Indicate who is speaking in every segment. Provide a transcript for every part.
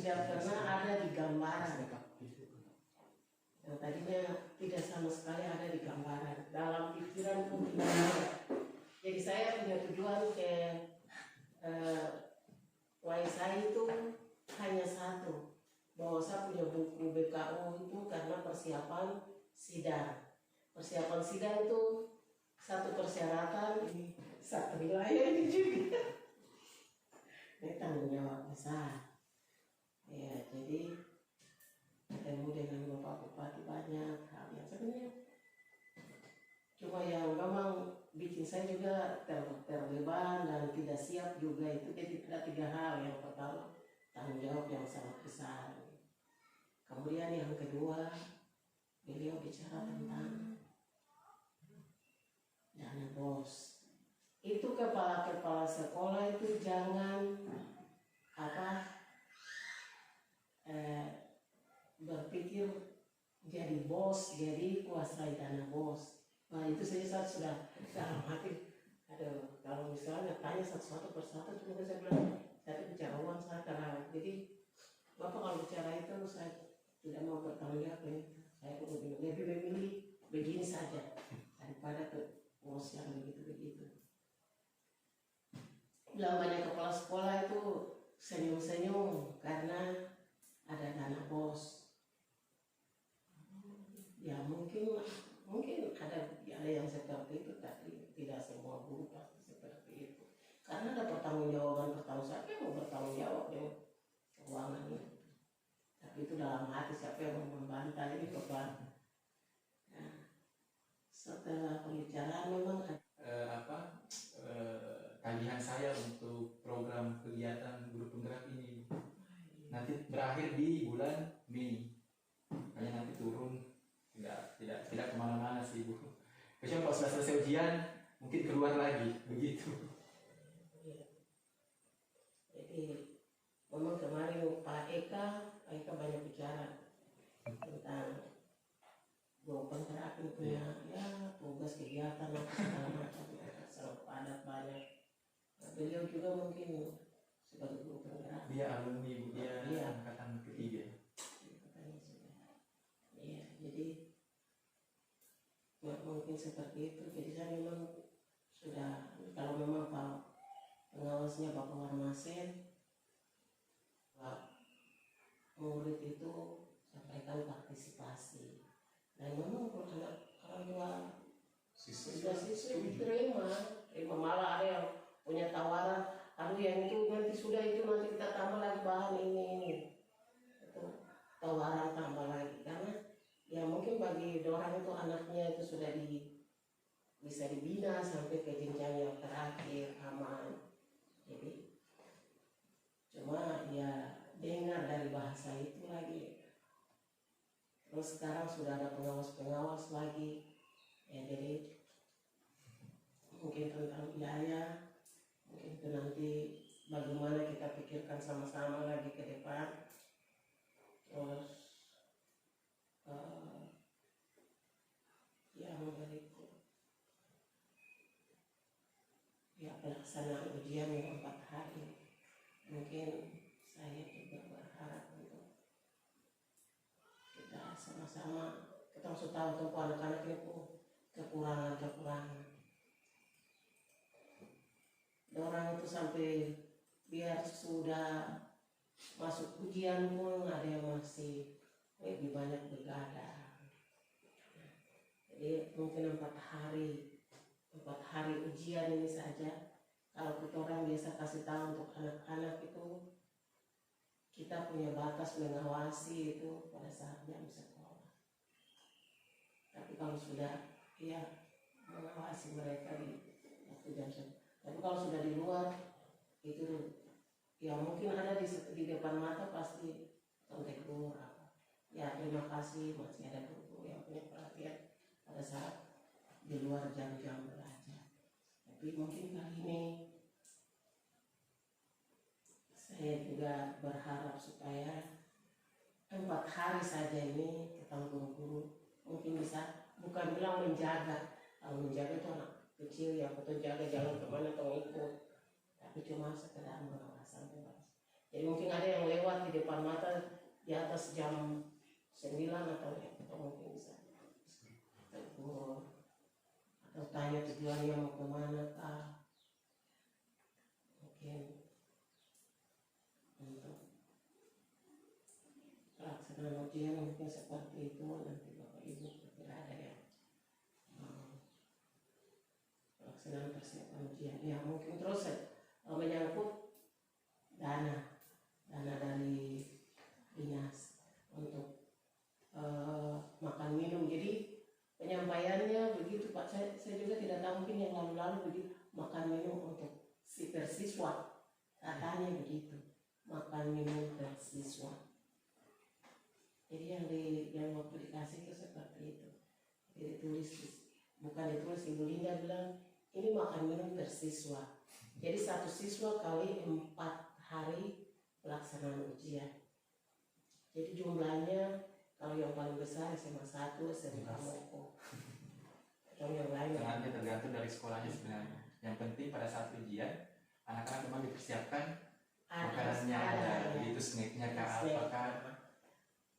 Speaker 1: tidak pernah ada di gambaran. Yang tadinya tidak sama sekali ada di gambaran. Dalam pikiran pun tidak ada. Jadi saya punya tujuan ke Waisai itu hanya satu, bahwa saya punya buku BKU itu karena persiapan sidang. Persiapan sidang itu satu persyaratan, ini satu wilayah ini juga. Ini tanggung jawab besar. Ya, jadi ketemu dengan Bapak Bupati banyak hal yang sebenarnya cuma yang memang bikin saya juga terbeban dan tidak siap juga itu. Jadi ada 3 hal. Yang pertama, tanggung jawab yang sangat besar. Kemudian yang kedua, beliau bicara tentang dana bos. Itu kepala-kepala sekolah itu jangan berpikir jadi bos, jadi kuasai dana bos. Nah itu saja saya sudah dalam hati. Aduh, kalau misalnya tanya satu-satu persatu, cuma saya bilang saya bicara uang saya karena jadi Bapak kalau bicara itu saya tidak mau bertanggung jawab. Saya lebih memilih begini saja daripada ke bos yang begitu-begitu. Bilang banyak kepala sekolah itu senyum-senyum karena ada dana bos. Ya mungkin ada yang seperti itu, tapi tidak semua guru pasti seperti itu. Karena ada pertanggungjawaban siapa yang mau bertanggung jawab dengan keuangan itu. Tapi itu dalam hati siapa yang mau membantah ini beban. Nah, setelah pembicaraan memang
Speaker 2: tagihan saya untuk program kegiatan guru penggerak ini nanti berakhir di bulan Mei. Makanya nanti turun, tidak kemana-mana sih Bu. Kecuali kalau sudah selesai ujian mungkin keluar lagi begitu.
Speaker 1: Ya. Jadi memang kemarin Pak Eka banyak bicara tentang guru penggerak punya tugas kegiatan segala macam, selalu padat banyak. Nah, beliau juga mungkin sebagai guru penggerak.
Speaker 2: Dia alumni Bu, dia angkatan ketiga.
Speaker 1: Iya, jadi mungkin seperti itu. Jadi saya memang sudah, kalau memang Pak pengawasnya Bapak Warmasen, Pak murid itu sampaikan partisipasi. Dan memang orang tua siswa diterima malah ada yang punya tawaran, aduh yang itu nanti sudah itu nanti kita tambah lagi bahan ini. Itu tawaran tambah lagi karena ya mungkin bagi orang itu anaknya itu sudah bisa dibina sampai ke jenjang yang terakhir aman. Jadi cuma ya dengar dari bahasa itu lagi. Terus sekarang sudah ada pengawas lagi. Ya jadi mungkin tentang biaya, mungkin itu nanti bagaimana kita pikirkan sama-sama lagi ke depan. Terus yang berikut ya pelaksanaan ujian yang 4 hari. Mungkin saya juga berharap untuk kita sama-sama, kita harus tahu tempat anak-anak itu kekurangan. Orang itu sampai biar sudah masuk ujian pun ada yang masih lebih banyak begadang. Jadi mungkin 4 hari ujian ini saja. Kalau kita orang biasa kasih tahu untuk anak-anak itu, kita punya batas mengawasi itu pada saat jam sekolah. Tapi kalau sudah mengawasi mereka di waktu jam sekolah. Tapi kalau sudah di luar itu ya mungkin ada di depan mata pasti contek guru apa. Ya terima kasih masih ada guru yang punya perhatian pada saat di luar jam-jam belajar. Tapi mungkin kali ini saya juga berharap supaya 4 hari saja ini ketemu guru-guru mungkin bisa, bukan bilang menjaga. Kalau menjaga itu anak kecil ya, betul jaga jangan kemana atau ikut. Tapi cuma sekedar mengawasan bebas. Jadi mungkin ada yang lewat di depan mata di atas jam 9 atau mungkin bisa tegur atau tanya tujuannya mau kemana kah, mungkin untuk pelaksanaan ujian mungkin seperti itu. Nanti Bapak Ibu kira ada yang pelaksanaan persiapan ujian ya, mungkin terus menyangkut dana dari dinas untuk makan minum. Jadi penyampaiannya begitu Pak, saya juga tidak tahu, mungkin yang lalu-lalu begitu makan minum untuk si persiswa, katanya begitu, makan minum persiswa. Jadi yang waktu dikasih itu seperti itu, jadi ditulis, bukan ditulis, Ibu Linda bilang ini makan minum persiswa, jadi satu siswa kali 4 hari pelaksanaan ujian. Jadi jumlahnya kalau yang paling besar SMA 1, SMA Moko, atau yang lain.
Speaker 2: Sangatnya tergantung dari sekolahnya sebenarnya. Yang penting pada saat ujian anak-anak memang dipersiapkan makanannya ada, begitu snacknya ke apakah.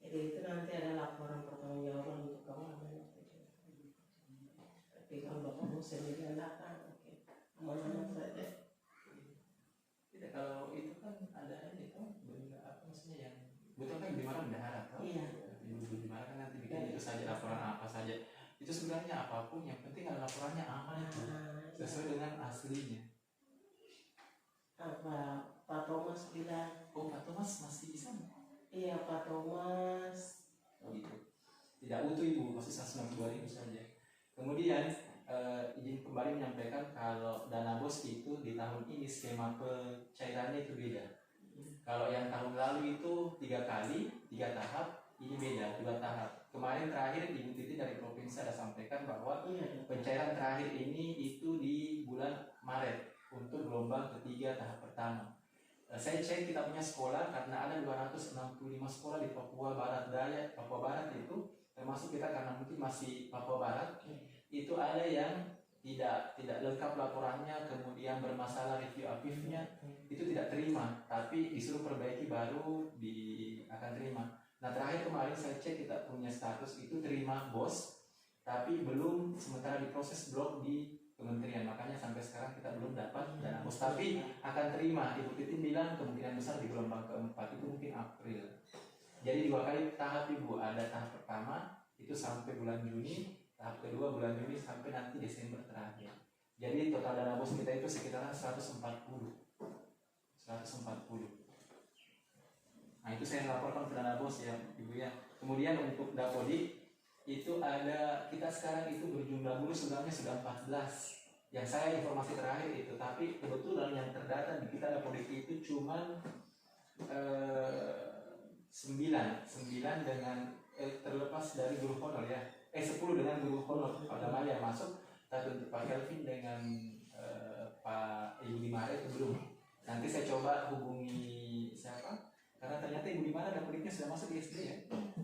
Speaker 1: Jadi itu nanti ada laporan pertanggungjawaban untuk keuangan. Tapi kalau Bapak mau sendiri datang, oke, aman-aman saja.
Speaker 2: Tidak, kalau itu kan ada ini kan, apa maksudnya yang betul kan gimana bendahara kan?
Speaker 1: Iya.
Speaker 2: Gimana kan nanti bikin itu saja, laporan apa saja. Itu sebenarnya apapun yang penting ada laporannya aman itu sesuai dengan aslinya.
Speaker 1: Apa Pak Thomas bilang?
Speaker 2: Oh, Pak Thomas masih di sana?
Speaker 1: Iya, Pak Thomas.
Speaker 2: Oh gitu. Tidak utuh Ibu, masih 192.000 saja. Kemudian izin kembali menyampaikan kalau dana BOS itu di tahun ini skema pencairannya itu beda. Kalau yang tahun lalu itu 3 kali, 3 tahap, ini beda, 2 tahap. Kemarin terakhir Ibu Titi dari provinsi ada sampaikan bahwa pencairan terakhir ini itu di bulan Maret untuk gelombang ketiga tahap pertama. Saya cek kita punya sekolah karena ada 265 sekolah di Papua Barat Daya. Papua Barat itu termasuk kita karena mungkin masih Papua Barat, itu ada yang tidak lengkap laporannya, kemudian bermasalah review apifnya, itu tidak terima, tapi disuruh perbaiki baru akan terima. Nah terakhir kemarin saya cek kita punya status itu terima BOS, tapi belum, sementara diproses blok di kementerian, makanya sampai sekarang kita belum dapat dana BOS, tapi akan terima. Ibu Titin bilang kemungkinan besar di gelombang keempat itu mungkin April. Jadi 2 kali tahap Ibu, ada tahap pertama itu sampai bulan Juni, tahap kedua bulan Juni sampai nanti Desember terakhir. Jadi total dana BOS kita itu sekitaran 140. Nah itu saya laporkan ke dana BOS ya Ibu ya. Kemudian untuk Dapodik itu ada, kita sekarang itu berjumlah guru sebenarnya sudah 14 yang saya informasi terakhir itu, tapi kebetulan yang terdata di kita Dapodik itu cuma 9 dengan terlepas dari guru honor ya, 10 dengan guru honor pada Maya masuk, tapi untuk Pak Kelvin dengan Pak Ibu Dimara itu belum. Nanti saya coba hubungi siapa, karena ternyata Ibu Dimara Dapodiknya sudah masuk di SD ya.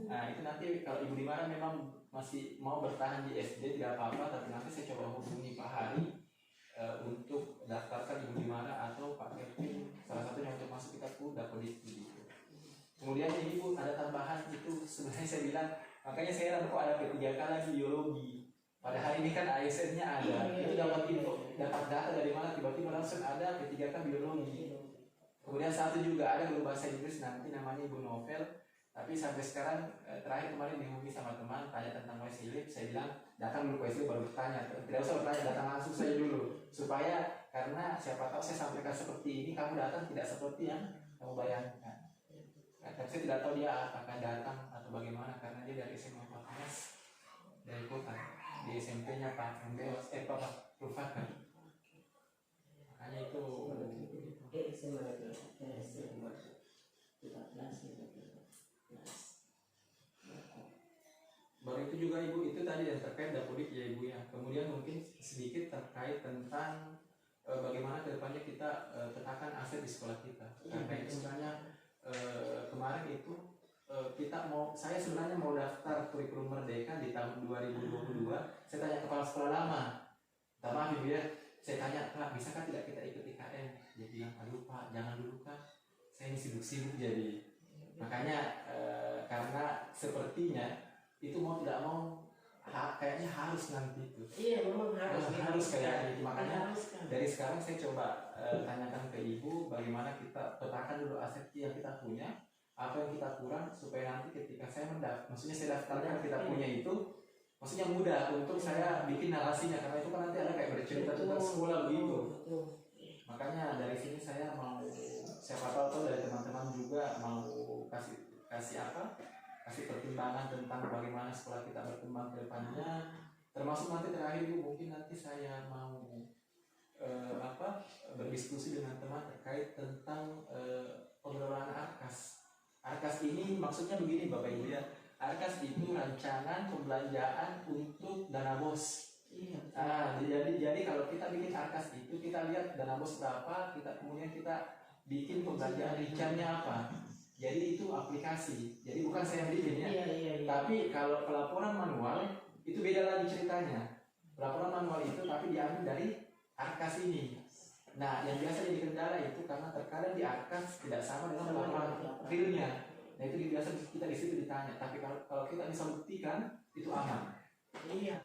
Speaker 2: Nah itu nanti kalau Ibu Dimara memang masih mau bertahan di SD tidak apa-apa, tapi nanti saya coba hubungi Pak Hari untuk daftarkan Ibu Dimara atau Pak Kevin, salah satunya untuk masuk kita pun Dapodik gitu. Kemudian ini Bu ada tambahan itu, sebenarnya saya bilang, makanya saya heran kok ada P3K lagi biologi. Pada hari ini kan ASN-nya ada, itu dapat info, dapat data dari mana tiba-tiba langsung ada P3K biologi. Kemudian satu juga ada guru bahasa Inggris nanti namanya Ibu Novel, tapi sampai sekarang terakhir kemarin dihubungi sama teman tanya tentang Wesley, saya bilang datang dulu Wesley baru bertanya, tidak usah bertanya, datang langsung saja dulu, supaya karena siapa tahu saya sampaikan seperti ini kamu datang tidak seperti yang kamu bayangkan. Tapi saya tidak tahu dia akan datang atau bagaimana karena dia dari SMA 14 dari kota, di SMP-nya Pak Mendewas, Pak Rufakan. Makanya itu baru itu juga Ibu, itu tadi yang terkait Dapodik ya Ibu ya. Kemudian mungkin sedikit terkait tentang bagaimana kedepannya kita petakan aset di sekolah kita. Karena itu sebenarnya kemarin itu saya sebenarnya mau daftar kurikulum Merdeka di tahun 2022. Saya tanya kepala sekolah lama, minta maaf Ibu ya, saya tanya Pak, bisakah tidak kita ikut IKN? Dia bilang, aduh Pak, jangan dulu Kak, saya ini sibuk-sibuk jadi makanya karena sepertinya itu mau tidak mau kayaknya harus nanti itu.
Speaker 1: Iya, memang harus.
Speaker 2: Harus kayak gitu. Makanya
Speaker 1: Haruskan.
Speaker 2: dari sekarang saya coba tanyakan ke ibu bagaimana kita petakan dulu aset yang kita punya, apa yang kita kurang supaya nanti ketika saya maksudnya saya daftarkan kita punya itu, maksudnya mudah untuk saya bikin narasinya karena itu kan nanti ada kayak bercerita tentang sekolah begitu. Makanya dari sini saya mau siapa tahu dari teman-teman juga mau kasih pertimbangan tentang bagaimana sekolah kita berkembang ke depannya, termasuk nanti terakhir Bu, mungkin nanti saya mau berdiskusi dengan teman terkait tentang pengelolaan Arkas ini maksudnya begini Bapak Ibu ya, Arkas itu rancangan pembelanjaan untuk dana BOS.
Speaker 1: Iya.
Speaker 2: Jadi kalau kita bikin Arkas itu kita lihat dana BOS berapa, kemudian kita bikin pembelanjaan rinciannya apa. Jadi itu aplikasi. Jadi bukan saya yang bikin ya.
Speaker 1: Iya.
Speaker 2: Tapi kalau pelaporan manual itu beda lagi ceritanya. Pelaporan manual itu tapi diambil dari Arkas ini. Nah, yang biasa jadi kendala itu karena terkadang di Arkas tidak sama dengan pelaporan realnya. Nah, itu biasa kita di situ ditanya. Tapi kalau kita bisa buktikan itu aman.
Speaker 1: Iya.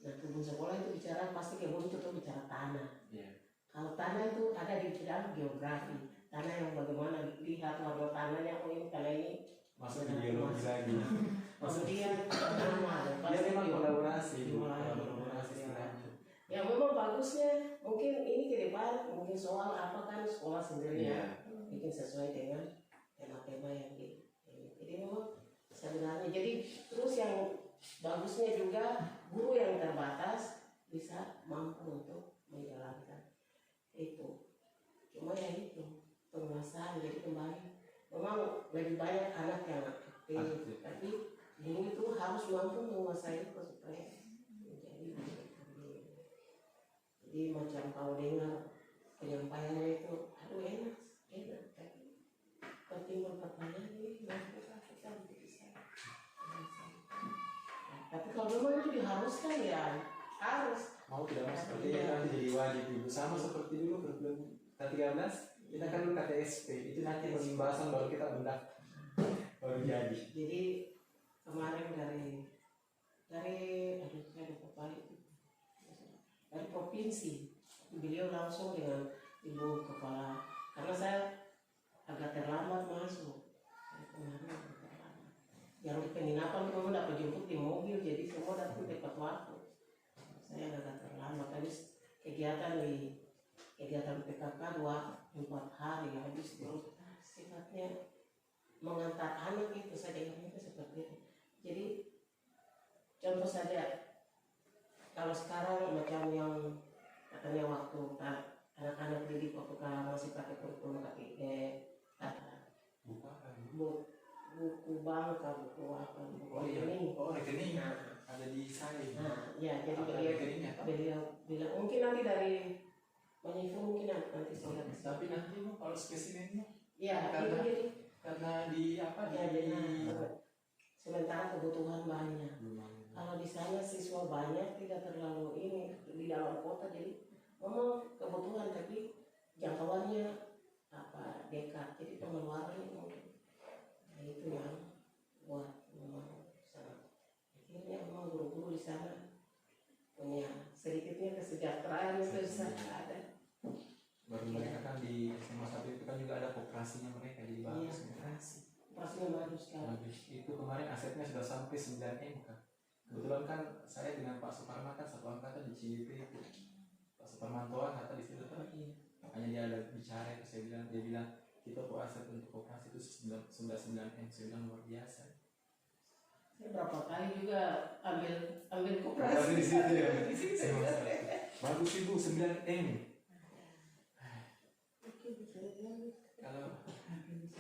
Speaker 1: Nah, kebun sekolah itu bicara pasti kebun itu tuh bicara tanah.
Speaker 2: Iya.
Speaker 1: Kalau tanah itu ada di dalam geografi. Tanah yang bagaimana lihat warna tanahnya, oh ini tanah ini
Speaker 2: masuk di biologi lagi.
Speaker 1: kemudian nama
Speaker 2: Dia memang kolaborasi.
Speaker 1: Ya memang bagusnya mungkin ini ke depan mungkin soal apa kan sekolah sendirinya bikin sesuai dengan tema-tema yang jadi memang sebenarnya jadi terus yang bagusnya juga guru yang terbatas bisa mampu untuk menjalankan itu. Cuma ya itu penguasaan, jadi kembali memang lebih banyak anak yang aktif. Tapi guru itu harus mampu menguasai itu supaya menjadi jadi macam kalau dengar penyampaiannya itu aduh enak tapi ketimbang pertanyaan ini mampukah kita bisa. Tapi kalau memang itu diharuskan ya harus
Speaker 2: mau tidak mau seperti itu nanti jadi wajib Ibu, sama seperti dulu kurikulum K13 kita kan dulu KTSP itu nanti pembahasan baru kita bendak baru jadi.
Speaker 1: Jadi kemarin dari aduh saya lupa dari provinsi beliau langsung dengan ibu kepala karena saya agak terlambat masuk kemarin agak terlambat. Yang di penginapan itu memang dapat jemput di mobil jadi semua datang tepat waktu. Saya agak terlambat habis kegiatan PKK 4 hari habis terus sifatnya mengantar anak itu saja itu seperti itu. Jadi contoh saja kalau sekarang macam yang katanya waktu anak-anak didik waktu masih pakai kurikulum buku bangka buku apa
Speaker 2: rekening ada di saya.
Speaker 1: Nah ya jadi beliau bilang mungkin nanti dari menyifu mungkin nanti saya
Speaker 2: tapi nanti kalau spesimennya
Speaker 1: ya
Speaker 2: karena di apa
Speaker 1: ya,
Speaker 2: di
Speaker 1: sementara kebutuhan banyak. Kalau di sana siswa banyak tidak terlalu ini di dalam kota jadi memang kebutuhan tapi jangkauannya apa dekat jadi pengeluarannya mungkin nah, itu yang buat memang sangat akhirnya memang guru-guru di sana punya sedikitnya kesejahteraan itu ada.
Speaker 2: Baru mereka kan di SMA 1 itu kan juga ada kooperasinya mereka jadi bagus.
Speaker 1: Kooperasinya bagus kan.
Speaker 2: Itu kemarin asetnya sudah sampai 9M kan. Kebetulan kan saya dengan Pak Suparman kan satu angkatan di CIP itu. Pak Suparmantoan kata di situ kan. Makanya dia ada bicara itu dia bilang kita aset untuk kooperasi itu 9M. Saya bilang luar biasa.
Speaker 1: Saya berapa kali juga ambil kooperasi
Speaker 2: di situ ya. Bagus Ibu 9M.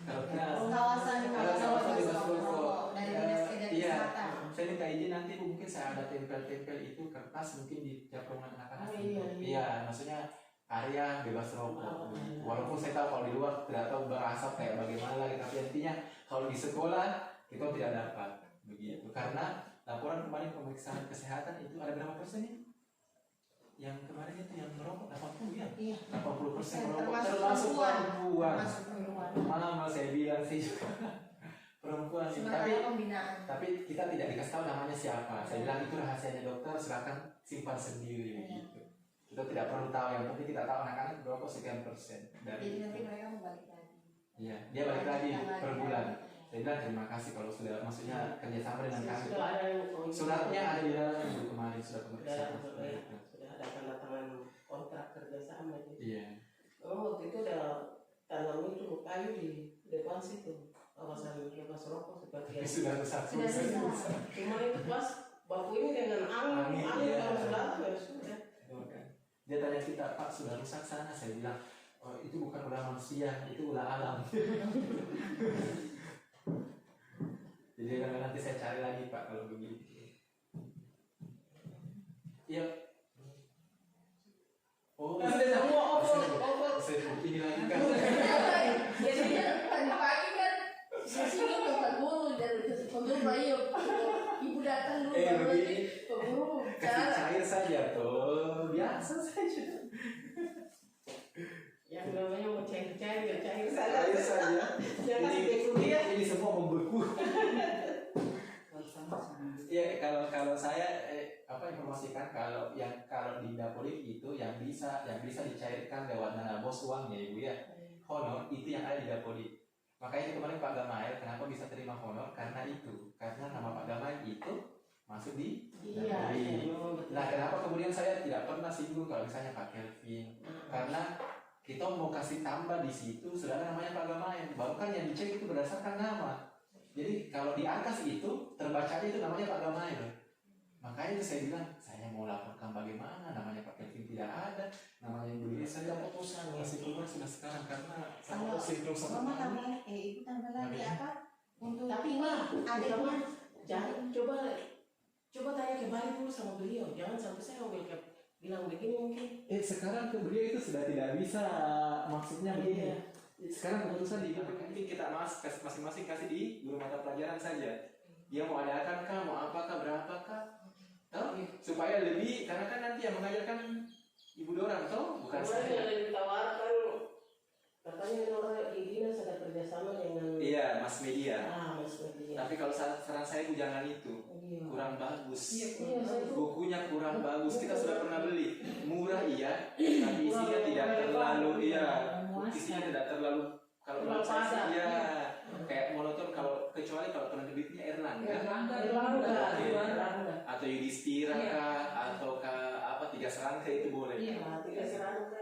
Speaker 2: Kalau
Speaker 3: kawasan di
Speaker 2: Baskoro
Speaker 3: dari Dinas Kesehatan.
Speaker 2: Saya minta izin nanti mungkin saya ada tempel-tempel itu kertas mungkin di tiap ruangan anak-anak. Iya, maksudnya area bebas rokok. Walaupun saya tahu kalau di luar tidak tahu berasap kayak bagaimana lagi, tapi intinya kalau di sekolah kita tidak dapat begitu. Karena laporan kemarin pemeriksaan kesehatan itu ada berapa persen ya? Yang kemarin itu yang merokok 80 ya?
Speaker 3: Iya.
Speaker 2: 80% merokok
Speaker 3: Termasuk
Speaker 2: termasuk perempuan. malah saya bilang sih perempuan sih. Tapi
Speaker 3: Sementara pembinaan.
Speaker 2: kita tidak dikasih tahu namanya siapa. Saya bilang itu rahasianya dokter, silakan simpan sendiri gitu. Kita tidak perlu tahu, yang penting kita tahu anak-anak berapa sekian persen
Speaker 3: Jadi
Speaker 2: dari
Speaker 3: nanti mereka mau balik lagi.
Speaker 2: iya, dia balik lagi per bulan. Saya bilang terima kasih kalau sudah maksudnya kerjasama dengan kami.
Speaker 1: Sudah ada yang
Speaker 2: Suratnya ada di dalam minggu kemarin sudah
Speaker 1: sudah
Speaker 2: pemeriksaan.
Speaker 1: sudah ada tanda tangan kontrak kerjasama gitu.
Speaker 2: Iya.
Speaker 1: Memang waktu itu ada tanam itu kayu di depan situ, kawasan bebas rokok seperti
Speaker 2: Tapi sudah rusak.
Speaker 3: Sudah rusak.
Speaker 1: Cuma itu pas baku ini dengan angin
Speaker 2: iya.
Speaker 1: kalau sudah ya sudah.
Speaker 2: Dia tanya kita, Pak sudah rusak sana. Saya bilang, oh itu bukan ulah manusia, itu ulah alam. Jadi nanti saya cari lagi Pak kalau begitu. Iya. Oh,
Speaker 1: Semua over.
Speaker 2: saya ini lagi kan.
Speaker 3: Biasanya pagi-pagi kan sesinya tempat guru dari peguru bayi ibu datang dulu baru
Speaker 2: begini.
Speaker 3: peguru
Speaker 2: Kasih
Speaker 3: bicara.
Speaker 2: cair saja tuh, biasa saja.
Speaker 1: Yang namanya mau cair-cair ya cair saja.
Speaker 2: Cair saja.
Speaker 1: Jangan kasih kuliah.
Speaker 2: Ini semua membeku. Ya kalau saya informasikan kalau di Dapodik itu yang bisa dicairkan lewat dana bos uangnya ibu ya, honor itu yang ada di Dapodik. Makanya kemarin Pak Gamail kenapa bisa terima honor karena nama Pak Gamail itu masuk di
Speaker 1: Iya.
Speaker 2: Dapodik. Nah kenapa kemudian saya tidak pernah singgung kalau misalnya Pak Kelvin, karena kita mau kasih tambah di situ sedangkan namanya Pak Gamail, baru kan yang dicek itu berdasarkan nama. Jadi kalau di angkas itu terbacanya itu namanya Pak Gamail. Makanya itu saya bilang, saya mau laporkan bagaimana namanya Pak Kelvin tidak ada, namanya Ibu saya
Speaker 1: Keputusan ya.
Speaker 2: masih keluar sudah sekarang karena
Speaker 3: Kalau
Speaker 2: sinkron sama
Speaker 3: mama
Speaker 2: kamu.
Speaker 3: tambah ibu tambah lagi apa untuk
Speaker 1: Tapi mah
Speaker 3: adiknya
Speaker 1: jangan coba tanya kembali dulu sama beliau. Jangan sampai saya bilang begini mungkin.
Speaker 2: Sekarang ke beliau itu sudah tidak bisa, maksudnya begini. Sekarang keputusan di mungkin kita masing-masing kasih di guru mata pelajaran saja. Dia mau adakan kah, mau apakah, berapakah, supaya lebih, karena kan nanti yang mengajarkan ibu dorang toh, bukan
Speaker 1: Kemarin
Speaker 2: saya.
Speaker 1: ada ditawarkan katanya orang di dinas ada kerjasama dengan
Speaker 2: Iya, mass media.
Speaker 1: Mas media.
Speaker 2: Tapi kalau saran saya Bu jangan itu,
Speaker 1: Iya.
Speaker 2: kurang bagus.
Speaker 1: Iya, saya tuh
Speaker 2: Bukunya kurang bagus. Kita sudah pernah beli, murah iya, tapi isinya tidak terlalu isinya tidak terlalu kalau
Speaker 1: Terlalu
Speaker 2: menurut saya sih,
Speaker 1: padat.
Speaker 2: iya kayak monoton kecuali kalau penerbitnya Erlangga
Speaker 1: Erlangga.
Speaker 2: atau Yudhistira kah atau apa tiga serangka itu boleh.
Speaker 1: Iya, tiga serangka.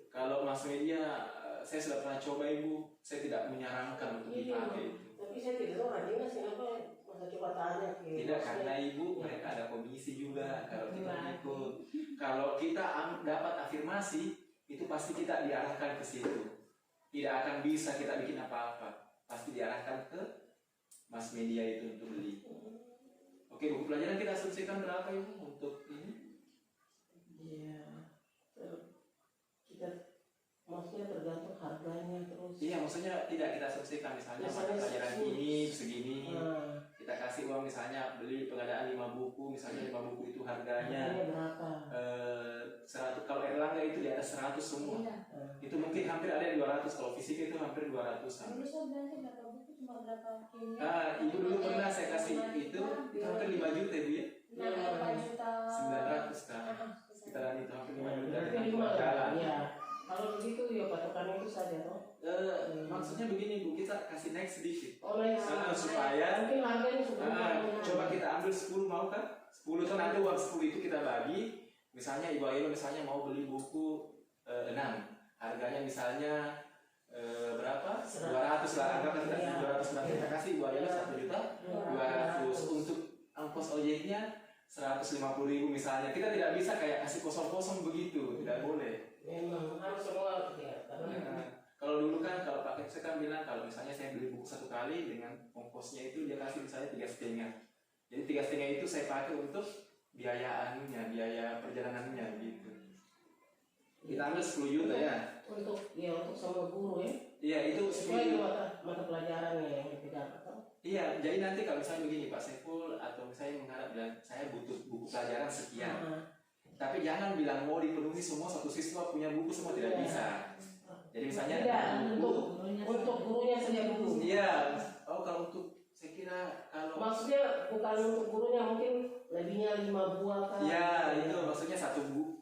Speaker 2: Kalau mass media saya sudah pernah coba Ibu, saya tidak menyarankan untuk
Speaker 1: Iya.
Speaker 2: dipakai itu.
Speaker 1: Tapi saya tidak tahu dinas kenapa masa coba tanya ke
Speaker 2: Tidak,
Speaker 1: bosnya.
Speaker 2: karena Ibu mereka ada komisi juga kalau kita
Speaker 1: Iya.
Speaker 2: ikut. Kalau kita dapat afirmasi itu pasti kita diarahkan ke situ. Tidak akan bisa kita bikin apa-apa. Pasti diarahkan ke mass media itu untuk beli. Oke, buku pelajaran kita asumsikan berapa Ibu untuk ini?
Speaker 1: Iya. Kita maksudnya tergantung harganya terus.
Speaker 2: Iya, maksudnya tidak kita asumsikan misalnya
Speaker 1: Misalnya
Speaker 2: mata pelajaran
Speaker 1: segini.
Speaker 2: ini segini.
Speaker 1: Nah,
Speaker 2: Kita kasih uang misalnya beli pengadaan 5 buku, misalnya 5 buku itu harganya
Speaker 1: harganya berapa?
Speaker 2: 100. Kalau Erlangga itu di atas 100 semua.
Speaker 3: iya.
Speaker 2: Itu mungkin hampir ada yang 200, kalau fisika itu hampir 200-an.
Speaker 3: Dulu saya belanja berapa buku cuma berapa ini.
Speaker 2: Ibu dulu pernah saya kasih itu hampir 5 juta Bu ya. 900 kan. Sekitaran itu hampir 5 juta
Speaker 1: Berarti
Speaker 2: dengan
Speaker 1: 5
Speaker 2: jalan.
Speaker 1: ya. Kalau begitu ya patokannya itu saja toh.
Speaker 2: Maksudnya begini Bu, kita kasih naik sedikit.
Speaker 1: Oleh
Speaker 2: supaya
Speaker 1: mungkin harganya sebelumnya.
Speaker 2: coba kita ambil 10 mau kan? 10 ton nanti uang 10 itu kita bagi. Misalnya Ibu Ayo misalnya mau beli buku 6. Harganya misalnya berapa? 200 lah, anggaplah kita 200 nanti kita kasih Ibu Ayo 1.200.000 untuk ongkos ojeknya 150.000 misalnya. Kita tidak bisa kayak kasih kosong-kosong begitu, tidak boleh.
Speaker 1: Memang harus semua ya.
Speaker 2: Kalau dulu kan kalau Pak Kepse kan bilang kalau misalnya saya beli buku 1 kali dengan ongkosnya itu dia kasih misalnya 3,5. Jadi 3,5 itu saya pakai untuk biaya perjalanannya gitu. Kita ambil 10 juta ya.
Speaker 1: Untuk sama guru ya.
Speaker 2: Iya itu
Speaker 1: Sesuai
Speaker 2: 10
Speaker 1: mata pelajarannya yang dipegang atau.
Speaker 2: Iya, jadi nanti kalau misalnya begini Pak Saiful atau misalnya mengharap bilang saya butuh buku pelajaran sekian. Tapi jangan bilang mau dipenuhi semua satu siswa punya buku semua tidak bisa. Jadi misalnya
Speaker 3: Tidak,
Speaker 2: buku,
Speaker 3: untuk gurunya saja dulu.
Speaker 2: iya. Oh kalau untuk saya kira kalau
Speaker 3: Maksudnya bukan untuk gurunya, mungkin lebihnya 5 buah kan?
Speaker 2: ya itu maksudnya satu buku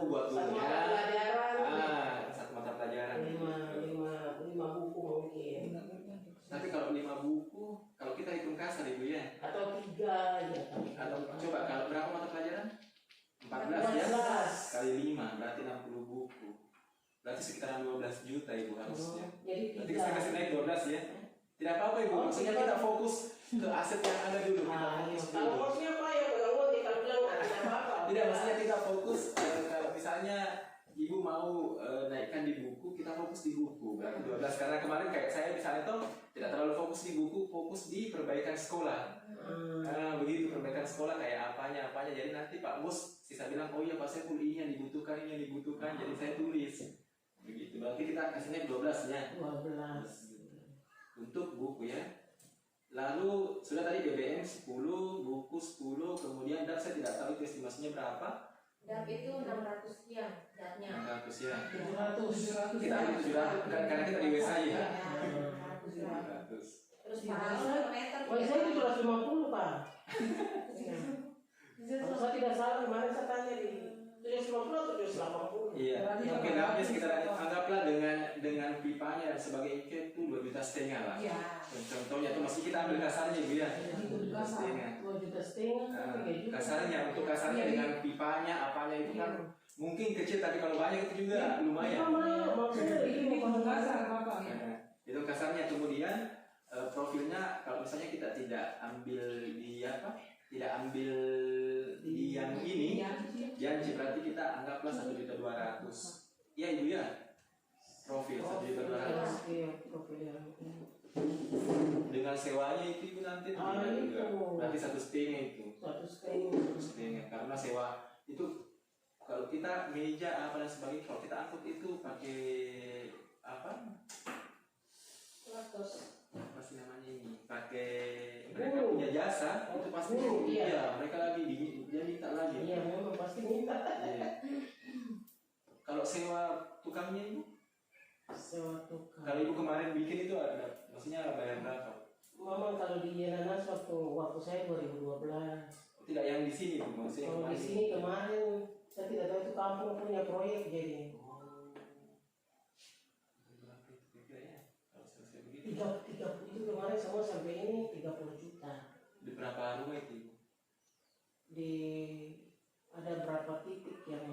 Speaker 2: buat
Speaker 3: Satu
Speaker 2: gurunya.
Speaker 3: mata pelajaran.
Speaker 2: Satu mata pelajaran.
Speaker 3: 5 buku mungkin.
Speaker 2: Tapi kalau 5 buku, kalau kita hitung kasar ibu ya.
Speaker 3: Atau 3 ya.
Speaker 2: Atau coba kalau berapa mata pelajaran? 14 ya.
Speaker 3: 14.
Speaker 2: Kali 5 berarti 60 buku. Berarti sekitaran 12 juta ibu harusnya.
Speaker 3: Jadi
Speaker 2: Berarti saya kasih naik 12 ya. Tidak apa-apa ibu,
Speaker 3: Oh,
Speaker 2: maksudnya
Speaker 3: tidak.
Speaker 2: kita fokus ke aset yang ada dulu. Kita fokus
Speaker 3: Kalau
Speaker 2: dulu.
Speaker 3: maksudnya apa ya, kalau ngerti, kalau bilang nggak ada apa-apa.
Speaker 2: Tidak, maksudnya kita fokus kalau misalnya ibu mau naikkan di buku, kita fokus di buku. Berarti 12 karena kemarin kayak saya misalnya tuh tidak terlalu fokus di buku, fokus di perbaikan sekolah. Begitu perbaikan sekolah kayak apanya. Jadi nanti Pak Bos sisa bilang, oh iya Pak saya ini yang dibutuhkan. Jadi saya tulis. Begitu. Berarti kita kasihnya 12 ya.
Speaker 3: 12.
Speaker 2: Untuk buku ya. Lalu sudah tadi BBM 10, buku 10, kemudian dan saya tidak tahu itu estimasinya berapa.
Speaker 4: Dan itu 600 sekian datnya.
Speaker 2: 600 ya.
Speaker 3: 700.
Speaker 2: Kita ambil 700 karena kita di WSA ya.
Speaker 4: 700.
Speaker 2: 700.
Speaker 4: Terus per meter.
Speaker 3: Wah, saya 750 Pak. Kalau saya tidak salah kemarin saya tanya di 750 atau 780.
Speaker 2: Iya. Mungkin habis sekitar anggaplah dengan pipanya sebagai ikat itu 2,5 juta lah.
Speaker 4: Iya.
Speaker 2: Contohnya tuh masih kita ambil kasarnya ibu ya. 2,5 juta.
Speaker 3: 2,5 juta, 3 juta.
Speaker 2: Kasarnya untuk kasarnya dengan pipanya apanya itu kan mungkin kecil tapi kalau banyak itu juga lumayan.
Speaker 3: Maksudnya ini bukan kasar.
Speaker 2: Itu kasarnya. Kemudian profilnya kalau misalnya kita tidak ambil di tidak ambil di yang ini janji, berarti kita anggaplah 1.200.000. Iya ibu ya, profil 1.200.000
Speaker 3: Iya, profilnya.
Speaker 2: dengan sewanya itu ibu nanti tidak juga, berarti 1,5 itu. 1,5 karena sewa itu kalau kita meja apa dan sebagainya, kalau kita angkut itu pakai apa sih namanya ini, pakai mereka punya jasa itu pasti iya mereka lagi dia minta lagi.
Speaker 3: Iya, memang pasti minta.
Speaker 2: Iya. Kalau sewa tukangnya ibu,
Speaker 3: Sewa tukang.
Speaker 2: kalau ibu kemarin bikin itu ada maksudnya bayar berapa?
Speaker 3: Memang kalau di Yenanas waktu saya 2012.
Speaker 2: Tidak yang di sini bu, maksudnya
Speaker 3: Kalau di
Speaker 2: kemarin.
Speaker 3: sini kemarin saya tidak tahu itu kampung punya proyek jadi.
Speaker 2: Berapa itu kira-kira ya? Kalau selesai begitu.
Speaker 3: 30 itu kemarin semua sampai ini 30 juta.
Speaker 2: Di berapa rumah itu ibu?
Speaker 3: Di ada berapa titik yang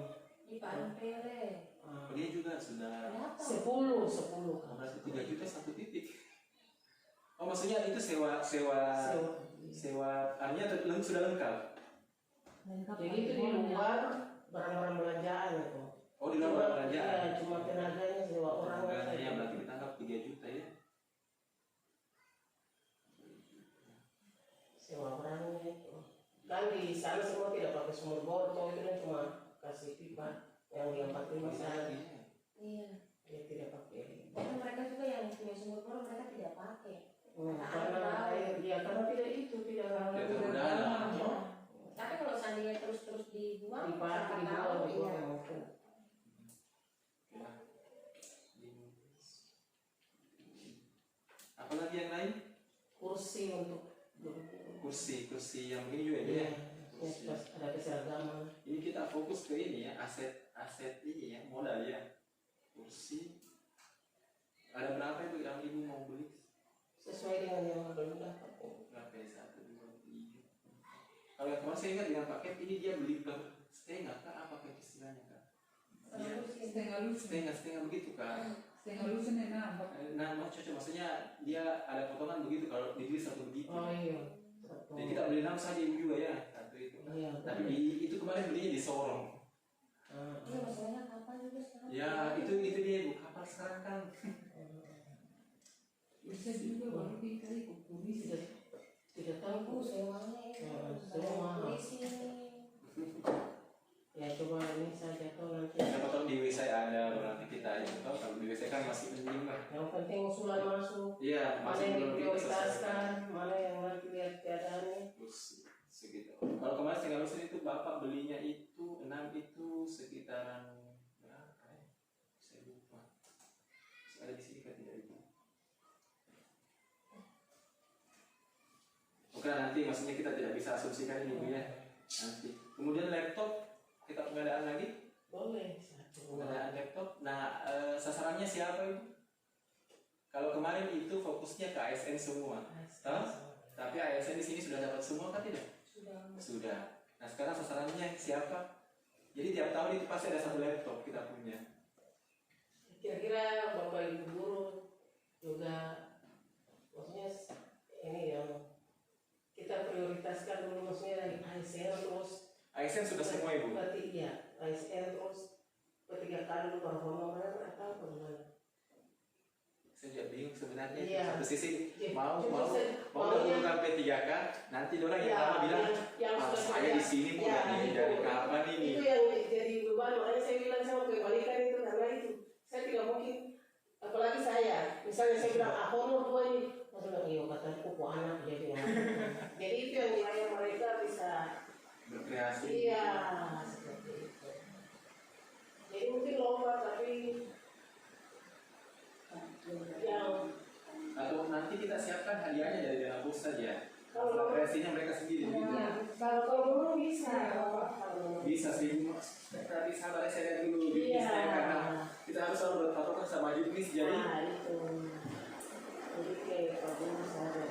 Speaker 4: Di Pare.
Speaker 2: Dia juga sudah
Speaker 4: Berapa?
Speaker 3: 10 kan.
Speaker 2: berarti 3 juta satu titik. Oh maksudnya itu sewa artinya sudah lengkap.
Speaker 3: Jadi itu di luar barang-barang belanjaan itu.
Speaker 2: Oh di luar belanjaan.
Speaker 3: Iya, cuma tenaganya sewa orang
Speaker 2: Tenaganya
Speaker 3: saja.
Speaker 2: berarti ditangkap 3 juta ya.
Speaker 3: Sewa orangnya itu. Kan di sana semua tidak pakai sumur bor, itu kan cuma kasih pipa yang di 45 sana.
Speaker 4: Iya.
Speaker 3: Dia tidak pakai.
Speaker 4: Karena mereka juga yang punya sumur bor mereka tidak pakai.
Speaker 3: Karena air, ya karena tidak
Speaker 2: Tidak terdalam.
Speaker 4: Iya. Tapi kalau seandainya terus dibuang,
Speaker 3: Pipa
Speaker 4: siapa
Speaker 3: dibuang,
Speaker 4: tahu iya.
Speaker 3: dibuang.
Speaker 2: Ya. Apalagi yang lain?
Speaker 3: Kursi untuk
Speaker 2: Kursi yang begini juga ya. Kursi.
Speaker 3: ada keseragaman.
Speaker 2: Ini kita fokus ke ini ya, aset ini ya, modal ya. Kursi. Ada berapa itu yang ibu mau beli?
Speaker 3: Sesuai dengan yang belum dapat.
Speaker 2: Berapa ya? 1, 2, 3. Kalau yang kemarin saya ingat dengan paket ini dia beli per setengah kah? Apa kayak istilahnya kak? Dia setengah begitu kan? Nah, cocok maksudnya dia ada potongan begitu kalau dibeli satu begitu.
Speaker 3: Oh iya.
Speaker 2: Jadi kita beli 6 saja ibu juga ya satu itu.
Speaker 3: Iya.
Speaker 2: Tapi itu kemarin belinya di Sorong.
Speaker 4: Iya, masalahnya kapan juga sekarang?
Speaker 2: Ya itu dia ibu kapal sekarang kan.
Speaker 3: Tidak tahu.
Speaker 4: Sewanya itu.
Speaker 3: Sewa.
Speaker 4: Polisi.
Speaker 3: Ya coba ini saja tahu nanti.
Speaker 2: Siapa tahu di WC ada berarti kita aja tahu kalau di WC kan masih penting lah.
Speaker 3: Yang penting usulan masuk.
Speaker 2: Iya
Speaker 3: Mana
Speaker 2: masih
Speaker 3: yang
Speaker 2: belum kita
Speaker 3: diprioritaskan,
Speaker 2: selesaikan.
Speaker 3: mana yang nanti lihat keadaannya.
Speaker 2: Terus segitu. Kalau kemarin setengah lusin itu bapak belinya itu 6 itu sekitaran berapa ya? Saya lupa. Ada di sini kan tidak ibu. Oke, nanti maksudnya kita tidak bisa asumsikan ini Bu ya. Nanti. Kemudian laptop kita pengadaan lagi.
Speaker 1: Boleh satu.
Speaker 2: Pengadaan laptop. Nah, sasarannya siapa Ibu? Kalau kemarin itu fokusnya ke ASN semua. Tapi ASN di sini sudah dapat semua kan tidak? Sudah. Nah, sekarang sasarannya siapa? Jadi tiap tahun itu pasti ada satu laptop kita punya.
Speaker 1: Kira-kira Bapak Ibu guru juga maksudnya ini yang kita prioritaskan dulu maksudnya dari ASN terus
Speaker 2: ASN sudah semua Ibu.
Speaker 1: berarti iya ASN terus ketiga kali lu baru ngomong atau bagaimana?
Speaker 2: Saya juga bingung sebenarnya.
Speaker 1: Iya.
Speaker 2: Satu sisi
Speaker 1: Jadi
Speaker 2: mau
Speaker 1: maunya-
Speaker 2: bukan P3K, nanti orang yang
Speaker 1: Iya,
Speaker 2: lama bilang
Speaker 1: yang
Speaker 2: ah,
Speaker 1: sudah
Speaker 2: saya
Speaker 1: punya.
Speaker 2: di sini
Speaker 1: Iya,
Speaker 2: bukan
Speaker 1: itu.
Speaker 2: dari kapan ini.
Speaker 1: Itu yang jadi beban, makanya saya bilang saya mau kembalikan itu karena itu saya tidak mungkin, apalagi saya misalnya saya bilang honor gue ini langsung bilang iya kata kuku anak jadi jadi itu yang nilai mereka bisa
Speaker 2: Berkreasi.
Speaker 1: iya seperti itu. Jadi mungkin lomba tapi yang
Speaker 2: Atau nanti kita siapkan hadiahnya dari dana bos saja.
Speaker 1: Kalau-
Speaker 2: Kreasinya mereka sendiri.
Speaker 1: kalau dulu bisa
Speaker 2: Bisa sih, tapi sabar saya lihat dulu
Speaker 1: iya
Speaker 2: bisnisnya karena kita harus selalu berpatokan sama juknis jadi
Speaker 1: nah itu jadi kayak kalau dulu saya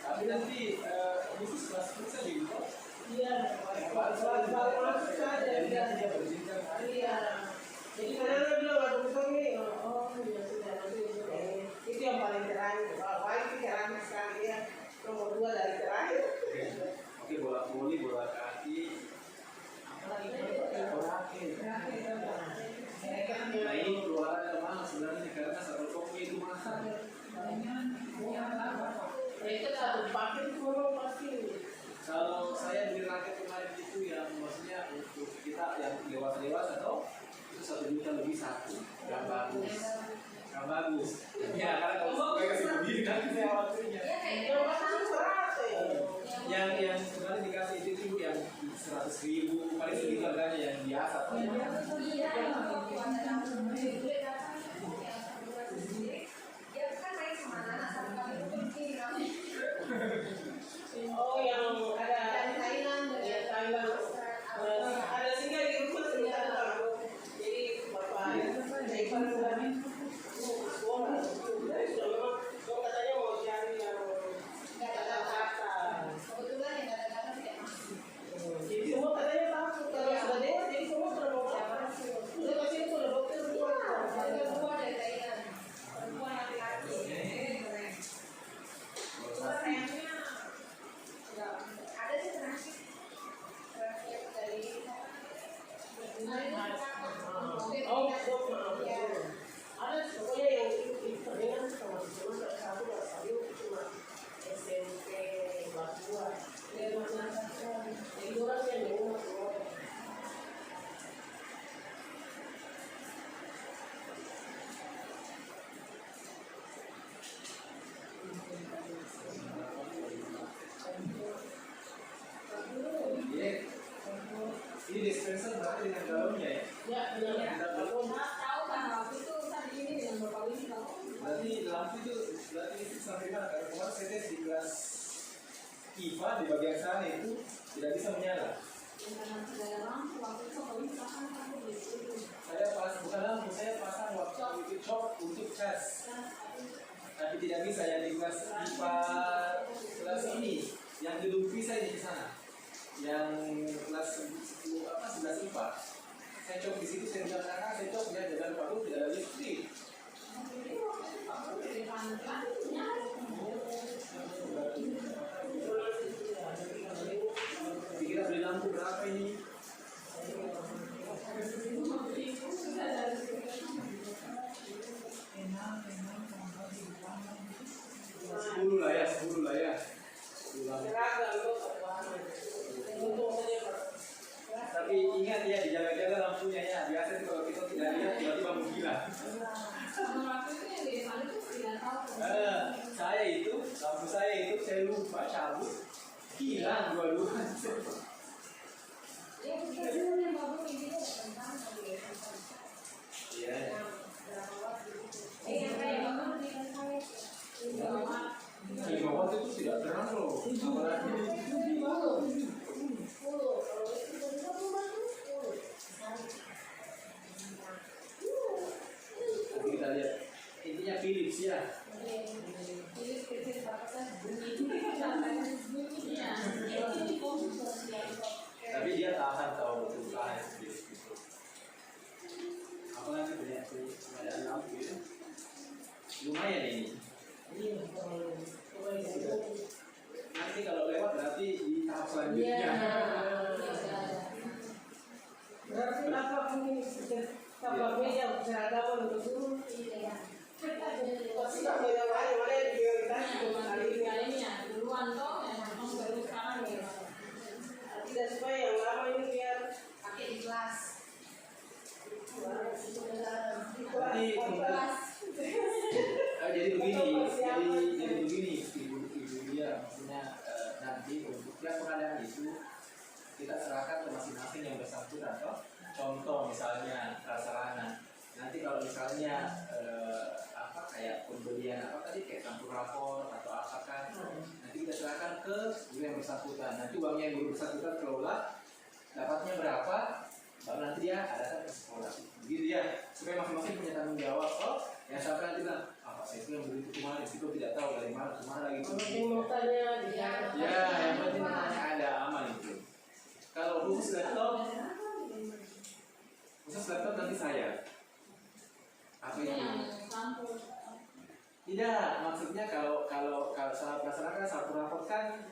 Speaker 2: Tapi nanti khusus kelas futsal di Ibu.
Speaker 1: Iya, baru masuk saja.
Speaker 2: Jadi nanti dia berjenjang.
Speaker 1: Iya. Jadi karena bilang ada besok nih, oh ya sudah nanti itu yang paling terakhir. Wah itu terakhir sekali ya, nomor 2 dari terakhir.
Speaker 2: Oke, bola voli, bola kaki.
Speaker 1: Apalagi bola kaki.
Speaker 2: Nah ini olahraga mahal sebenarnya karena satu kopi itu mahal.
Speaker 1: Itu satu paket semua pasti.
Speaker 2: Kalau saya beli raket kemarin itu yang maksudnya untuk kita yang dewasa atau itu 1 juta lebih satu, yang bagus, yang bagus. Ya karena kalau saya kasih begini nanti saya waktunya. Yang sebenarnya dikasih itu yang 100.000 paling sedikit harganya yang biasa.
Speaker 1: Oh yang ada Thailand, ya Thailand. Ada singgah di rumah sebentar Pak. Jadi bapak saya sudah sekolah. Dari sudah memang mau katanya mau cari yang kata-kata.
Speaker 3: Kebetulan yang kata-kata tidak masuk.
Speaker 1: Jadi semua katanya takut kalau sudah dewasa jadi semua sudah mau apa? Sudah pasti itu udah dokter semua.
Speaker 3: Ada dua dari Thailand. Perempuan laki-laki. Cuma sayangnya ada sih terakhir dari
Speaker 1: Oh, ada pokoknya yang itu dengan sama satu cuma SMP kelas 2 dari mana dari orang yang di rumah semua.
Speaker 2: Ini dispenser berarti dengan galonnya ya?
Speaker 1: Ya, benar.
Speaker 3: tahu kan waktu itu tadi ini dengan Bapak Wini tahu.
Speaker 2: Berarti lampu itu berarti itu sampai mana? Karena kemarin saya tes di kelas IPA di bagian sana itu tidak bisa menyala.
Speaker 3: Karena tidak ada lampu waktu itu Bapak Wini pasang kan begitu.
Speaker 2: Saya bukan lampu, saya pasang waktu itu cok untuk cas. Tapi tidak bisa yang di kelas IPA kelas ini yang gedung pisah ini di sana. Yang kelas 10 apa 11 IPA. Saya cok di situ, saya bilang kakak, saya cok dia jalan paru tidak ada listrik. Dikira beli lampu berapa ini? 10 lah ya, 10 lah ya. 10 lampu. Tapi ingat ya, dijaga-jaga lampunya ya. Biasa itu kalau kita tidak lihat tiba-tiba menghilang. Lampu saya itu saya lupa cabut, hilang dua-duanya. Iya. Lima watt itu tidak terang loh. Nanti kita lihat. Intinya Philips ya. Tapi dia tahan tahu betul tahan Philips itu. Apalagi banyak ada lampu ya. Lumayan ini. Nanti kalau lewat berarti di tahap selanjutnya.
Speaker 1: Berarti apa ini tambah meja seragaman untuk guru. Pasti tak beda mana yang prioritas
Speaker 3: duluan toh yang langsung baru sekarang ya.
Speaker 1: tidak supaya yang lama ini biar
Speaker 3: Pakai di kelas.
Speaker 2: Jadi begini ibu dia maksudnya nanti untuk yang pengadaan itu kita serahkan ke masing-masing yang bersangkutan atau contoh misalnya misalnya apa kayak pembelian apa tadi kayak campur rapor atau apa kan, nanti kita serahkan ke guru yang bersangkutan. Nanti uangnya yang guru bersangkutan kelola, dapatnya berapa, baru nanti dia adakan ke sekolah. Begitu ya, supaya masing-masing punya tanggung jawab. Oh, yang saya nanti bilang, apa saya itu yang beli itu kemarin, itu tidak tahu dari mana kemana gitu.
Speaker 1: Yang penting notanya
Speaker 2: Ya, yang penting notanya ada aman itu. Kalau khusus laptop nanti saya. Apa itu? Tidak, maksudnya kalau salah pelaksana kan satu rapor kan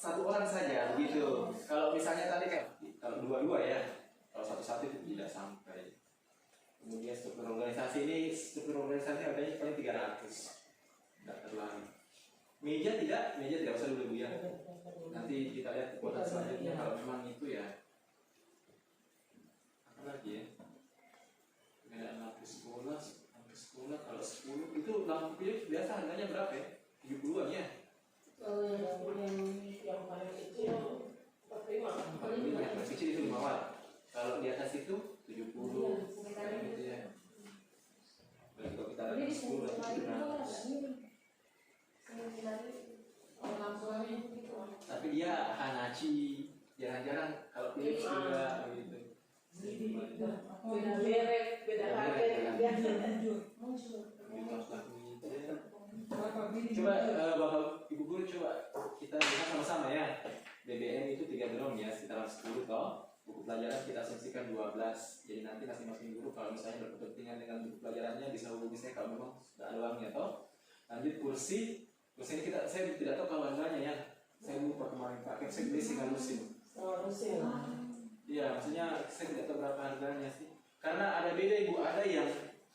Speaker 2: satu orang saja begitu. Kalau misalnya tadi kayak kalau dua-dua ya, kalau satu-satu itu tidak sampai. Kemudian struktur organisasi adanya paling 300, tidak terlalu. Meja tidak usah dulu Bu ya. Nanti kita lihat kekuatan selanjutnya kalau memang itu ya. Apa lagi ya? Ada lampu sekolah kalau 10 itu lampu biasa harganya berapa ya? 70-an ya?
Speaker 1: yang paling kecil 45.
Speaker 2: 45 yang paling kecil itu 5 watt. Kalau di atas itu 70 gitu ya. Berarti kalau kita ada 10 tapi dia Hanachi jarang-jarang kalau Philips juga begitu.
Speaker 1: Beda merek, beda harga,
Speaker 2: Coba Bapak Ibu Guru coba kita lihat sama-sama ya. BBM itu 3 drum ya, sekitar 10 toh. Buku pelajaran kita asumsikan 12. Jadi nanti masing-masing guru kalau misalnya berkepentingan dengan buku pelajarannya bisa hubungi saya kalau memang sudah ada uangnya toh. Lanjut kursi ini saya tidak tahu kalau harganya ya. Saya lupa kemarin pakai saya beli sih lusin. Iya, maksudnya saya tidak tahu berapa harganya sih. Karena ada beda Ibu, ada yang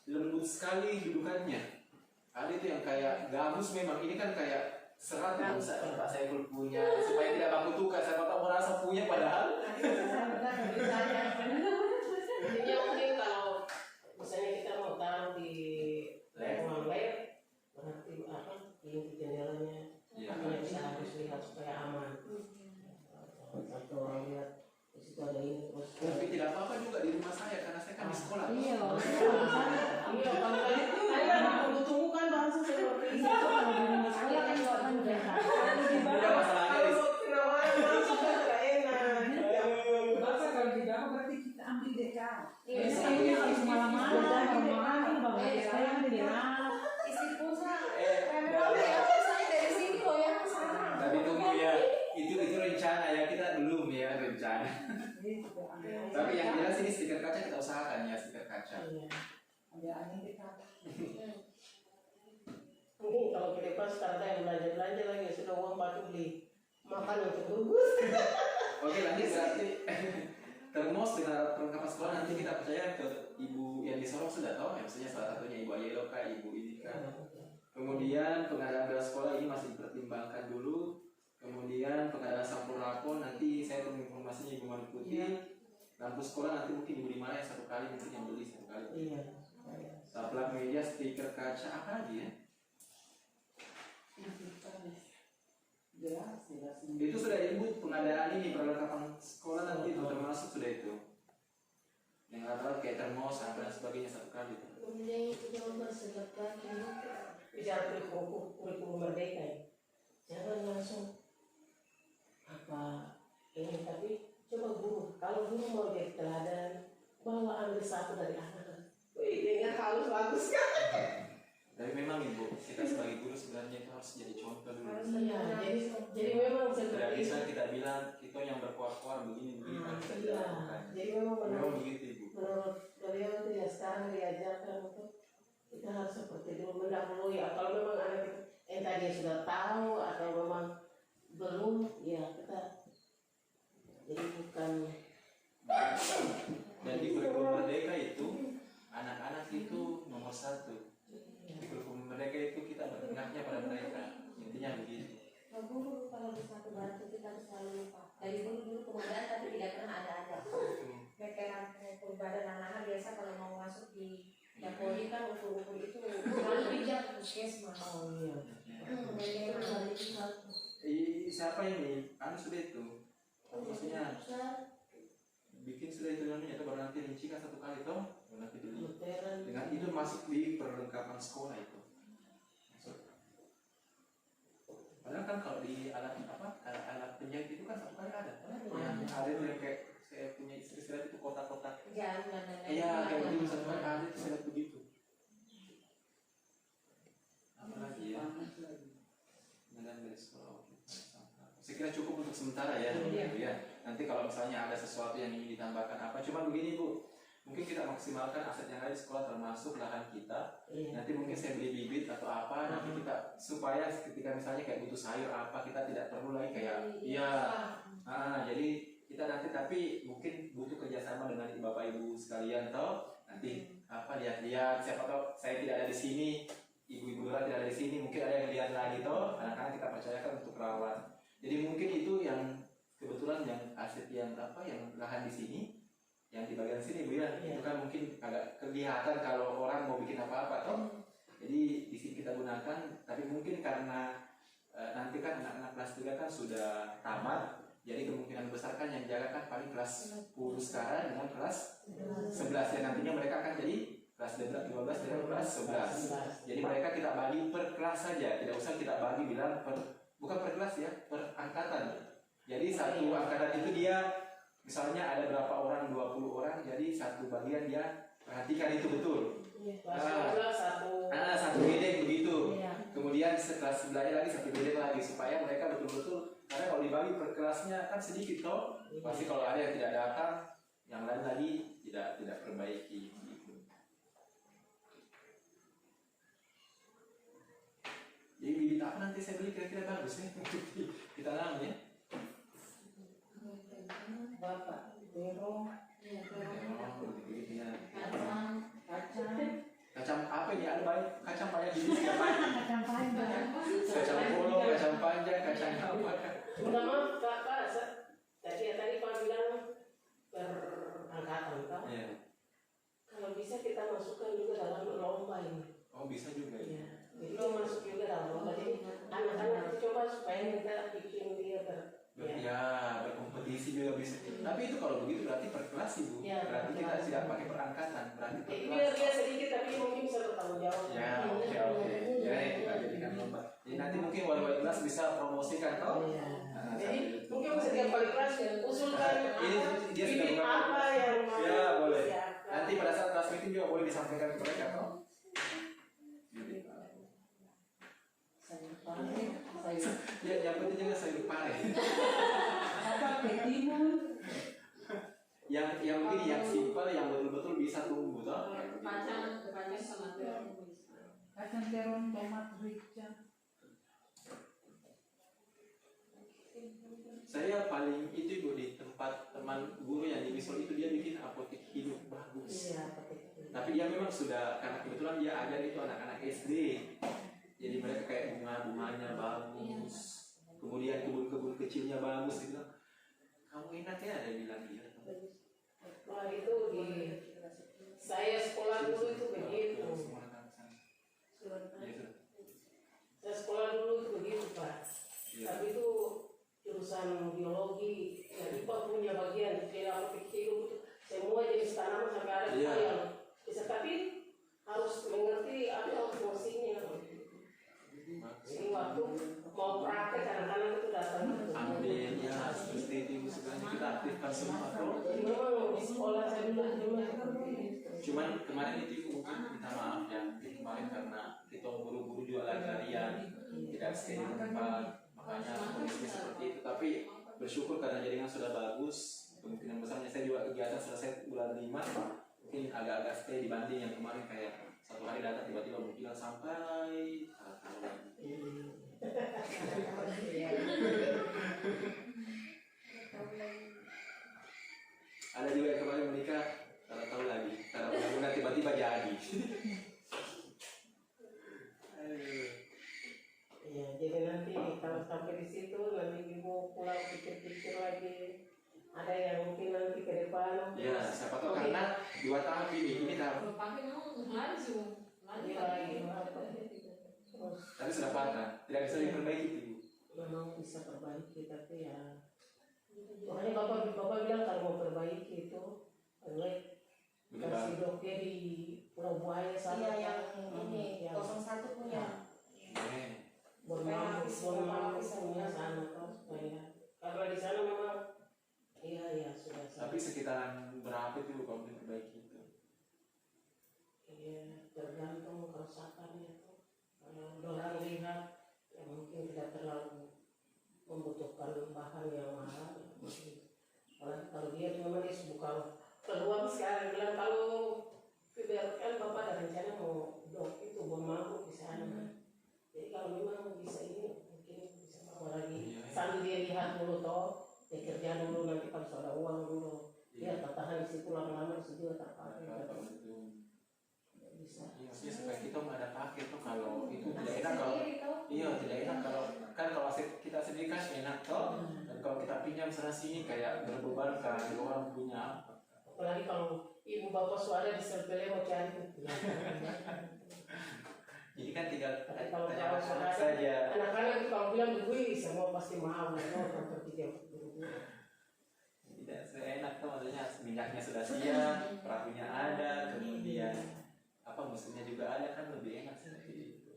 Speaker 2: lembut sekali dudukannya. Ada itu yang kayak gabus memang, ini kan kayak serat yang Pak Saiful punya supaya tidak baku tukar. Saya tahu merasa punya padahal.
Speaker 1: Jadi mungkin kalau misalnya kita mau taruh di ruang lab, berarti apa? Pintu jendelanya, hanya bisa harus lihat supaya aman. Atau orang lihat di situ ada ini terus.
Speaker 2: Tapi tidak apa-apa juga di rumah saya karena saya kan di sekolah.
Speaker 1: Iya, kalau itu tunggu kan bahasa seperti itu.
Speaker 4: Saya kan orang biasa.
Speaker 2: Tidak masalahnya di
Speaker 5: Bapak kalau di bawah berarti kita ambil DK.
Speaker 4: Iya,
Speaker 5: harus malam-malam, saya di
Speaker 4: isi pulsa.
Speaker 2: dalam-
Speaker 4: Saya dari sini loh ya ke sana.
Speaker 2: Tapi tunggu ya, itu rencana ya, kita belum ya rencana. Tapi yang jelas ini stiker kaca kita usahakan ya, stiker kaca.
Speaker 5: Ada angin DK.
Speaker 1: Mungkin kalau ke depan sekarang saya belanja lagi sudah uang pakai beli makan untuk bungkus.
Speaker 2: Oke, lanjut berarti termos dengan perlengkapan sekolah nanti kita percaya ke ibu yang di Sorong sudah tahu ya, misalnya salah satunya Ibu Ayeloka, Ibu Indika. Kemudian pengadaan bel sekolah ini masih dipertimbangkan dulu. Kemudian pengadaan sampul rapor nanti saya tunggu informasinya Ibu Manu Putih. Lampu sekolah nanti mungkin Ibu Dimana yang satu kali mungkin yang beli satu kali.
Speaker 1: Iya.
Speaker 2: Taplak meja, stiker kaca apa lagi ya?
Speaker 5: Jelas.
Speaker 2: Itu sudah Ibu pengadaan ini perlengkapan sekolah nanti itu termasuk sudah itu. Yang ada kayak termos dan sebagainya satu kali.
Speaker 4: Kemudian itu yang bersebutkan
Speaker 1: Bicara kurikulum merdeka ya. Jangan langsung apa ini, tapi coba guru. Kalau guru mau jadi teladan, bawa ambil satu dari anak. Wih, dengan halus bagus kan?
Speaker 2: Tapi memang Ibu, kita sebagai guru sebenarnya itu harus jadi contoh dulu.
Speaker 1: Iya, jadi memang
Speaker 2: Tidak
Speaker 1: seperti
Speaker 2: bisa
Speaker 1: itu.
Speaker 2: kita bilang kita yang berkuar-kuar begini kan kita tidak
Speaker 1: Iya,
Speaker 2: lakukan.
Speaker 1: jadi memang
Speaker 2: Memang
Speaker 1: menurut
Speaker 2: begitu Ibu.
Speaker 1: beliau itu ya sekarang diajarkan untuk kita harus seperti dulu mendahului. Kalau memang anak itu entah dia sudah tahu atau memang belum, ya kita jadi bukan.
Speaker 2: Dan di kurikulum merdeka itu anak-anak itu nomor 1. Di kurikulum merdeka itu kita berpihaknya pada mereka. Intinya begitu.
Speaker 4: guru kalau bisa bantu kita harus selalu lupa. Dari dulu pengadaan tapi tidak pernah ada. Veteran badan anak-anak biasa kalau mau masuk di Japoli kan ukur-ukur itu selalu bijak puskesmas.
Speaker 1: Oh iya.
Speaker 2: Siapa ini? Anu sudah itu. Maksudnya bikin sudah itu namanya atau baru nanti rincikan satu kali toh, baru nanti beli
Speaker 1: Veteran.
Speaker 2: dengan masuk di perlengkapan sekolah itu. Padahal kan kalau di alat alat penjahit itu kan satu kali ada. Yang ada itu yang kayak saya punya istri-istri itu kotak-kotak. Iya, kayak begitu satu kali ada itu saya lihat begitu. Apalagi ya? Dengan dari sekolah. Saya kira cukup untuk sementara ya. Gitu ya. Nanti kalau misalnya ada sesuatu yang ingin ditambahkan apa, cuma begini Bu. Mungkin kita maksimalkan aset yang ada di sekolah termasuk lahan kita. Nanti mungkin saya beli bibit atau apa, nanti kita supaya ketika misalnya kayak butuh sayur apa, kita tidak perlu lagi kayak jadi kita nanti tapi mungkin butuh kerjasama dengan bapak ibu sekalian toh nanti lihat-lihat siapa tahu saya tidak ada di sini, ibu-ibu Lura tidak ada di sini, mungkin ada yang lihat lagi toh anak-anak kita percayakan untuk rawat. Jadi mungkin itu yang kebetulan yang aset yang lahan di sini. Yang di bagian sini Bu ya, itu kan mungkin agak kelihatan kalau orang mau bikin apa-apa toh. Jadi di sini kita gunakan, tapi mungkin karena nanti kan anak-anak kelas 3 kan sudah tamat, jadi kemungkinan besar kan yang jaga kan paling kelas 10 sekarang dengan kelas 11 ya, nantinya mereka akan jadi kelas 12 dengan kelas 11. Jadi mereka kita bagi per kelas saja, tidak usah kita bagi bilang bukan per kelas ya, per angkatan. Jadi satu angkatan itu dia misalnya ada berapa orang, 20 orang, jadi satu bagian dia perhatikan itu betul. Satu bedeng begitu. Kemudian setelah sebelahnya lagi satu bedeng lagi supaya mereka betul-betul, karena kalau dibagi per kelasnya kan sedikit toh. Pasti kalau ada yang tidak datang, yang lain lagi tidak perbaiki. Gitu. Jadi bibit apa nanti saya beli kira-kira bagus ya kita tanam ya.
Speaker 1: Bapak, terong,
Speaker 2: kacang apa ini ada banyak kacang banyak di sini
Speaker 5: Kacang panjang.
Speaker 2: kacang polong, kacang panjang, kacang apa?
Speaker 1: udah maaf Kak, tadi Pak bilang per angkatan Kak. Kalau bisa kita masukkan juga dalam lomba ini.
Speaker 2: Oh bisa juga ya.
Speaker 1: Jadi kita masuk juga dalam lomba. Jadi anak-anak itu coba supaya kita bikin dia berkompetisi juga bisa. Tapi itu kalau begitu berarti per kelas Ibu. Berarti kita tidak pakai perangkatan, berarti per kelas. Dia sedikit tapi mungkin bisa bertanggung jawab.
Speaker 2: Ya, oke. Ya, kita jadikan lomba. Jadi nanti mungkin wali-wali kelas bisa promosikan toh.
Speaker 1: Jadi mungkin setiap wali kelas usulkan
Speaker 2: dia
Speaker 1: bibit apa yang mau.
Speaker 2: Ya, boleh. Nanti pada saat kelas meeting juga boleh disampaikan ke mereka toh. Ya, yang penting juga sayur pare.
Speaker 5: Apa ketimun?
Speaker 2: Yang begini, yang simpel, yang betul-betul bisa tumbuh toh.
Speaker 3: Kacang sama terong.
Speaker 5: Kacang terong, tomat, rica.
Speaker 2: Saya paling itu Ibu di tempat teman guru yang di Bisol itu dia bikin apotek hidup bagus. Tapi dia memang sudah, karena kebetulan dia ajar itu anak-anak SD. Jadi mereka kayak bunga-bunganya bagus, kemudian kebun-kebun kecilnya bagus gitu. Kamu ingat ya ada yang bilang dia?
Speaker 1: Wah itu di saya sekolah dulu itu begitu. Saya sekolah dulu itu begitu Pak. Tapi itu jurusan biologi, jadi Pak punya bagian dalam hidup semua jenis tanaman sampai ada yang bisa, tapi harus mengerti apa fungsinya. Jadi waktu mau praktek anak-anak itu datang.
Speaker 2: Ambil ya, seperti itu sebenarnya kita aktifkan semua toh.
Speaker 1: Jadi memang di sekolah saya dulu cuma
Speaker 2: Cuman kemarin itu mungkin minta maaf ya, kemarin karena kita guru-guru juga lari-larian, tidak stay di tempat, makanya kondisinya seperti itu. Tapi bersyukur karena jaringan sudah bagus, kemungkinan besarnya saya juga kegiatan selesai bulan 5, mungkin agak-agak stay dibanding yang kemarin kayak satu hari datang tiba-tiba menghilang sampai ada juga yang kemarin menikah tahu lagi karena benar-benar tiba-tiba jadi.
Speaker 1: ya, jadi nanti kalau sampai di situ nanti ibu pulang pikir-pikir lagi, ada yang mungkin nanti ke depan.
Speaker 2: Ya, siapa tahu karena 2 tahap ini tahap. Tapi sudah patah, tidak bisa diperbaiki Ibu.
Speaker 1: Memang bisa perbaiki tapi ya makanya bapak bilang kalau mau perbaiki itu baik kasih dokter di Pulau Buaya sana.
Speaker 4: Iya yang ini
Speaker 1: yang
Speaker 4: 01 punya.
Speaker 1: bermampu punya sana kan supaya karena di sana memang iya sudah.
Speaker 2: Tapi sekitaran berapa itu kalau diperbaiki itu?
Speaker 1: Iya tergantung kerusakannya tuh. Kalau orang lihat ya mungkin tidak terlalu membutuhkan bahan yang mahal. Kalau dia memang dia buka peluang sekarang bilang kalau kan bapak ada rencana mau dok itu bermampu di sana. Jadi kalau memang bisa ini mungkin bisa bawa lagi sambil dia lihat dulu toh, dia kerja dulu nanti kalau sudah uang dulu dia tahan di situ lama-lama di situ terpakai. Bisa.
Speaker 2: Iya, maksudnya supaya kita nggak ada pakai tuh kalau itu tidak enak kalau tidak enak kalau kan kalau kita sendiri kan enak toh dan kalau kita pinjam sana sini kayak berbeban kan orang punya apa.
Speaker 1: Apalagi kalau ibu bapak suara di sepele mau cari tuh.
Speaker 2: Jadi kan tinggal
Speaker 1: kalau
Speaker 2: tanya
Speaker 1: saudara
Speaker 2: saja.
Speaker 1: Anak-anak itu kalau bilang begini semua pasti mau seperti dia buru-buru.
Speaker 2: Tidak seenak tuh maksudnya minyaknya sudah siap, perahunya ada, kemudian apa mesinnya juga ada kan lebih enak seperti itu.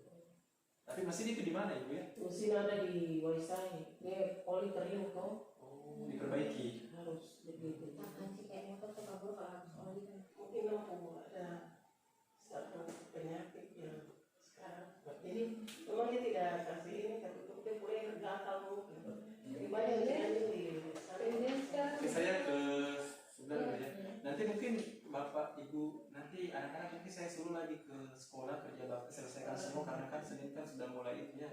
Speaker 2: Tapi mesin itu di mana ibu ya?
Speaker 1: Mesin ada di Waisai, dia poli teriuk toh.
Speaker 2: Oh, diperbaiki.
Speaker 1: Harus begitu.
Speaker 4: Nanti kayak motor tuh kabur kalau habis oli kan.
Speaker 1: Mungkin mampu ada satu penyakit yang sekarang. Jadi memang dia tidak kasih ini, tapi dia boleh gatal mungkin. Jadi banyak yang di sana.
Speaker 2: Oke, saya ke sebentar ya. Nanti mungkin bapak ibu nanti anak-anak nanti saya suruh lagi ke sekolah kerja bakti selesaikan semua karena kan Senin kan sudah mulai itu ya.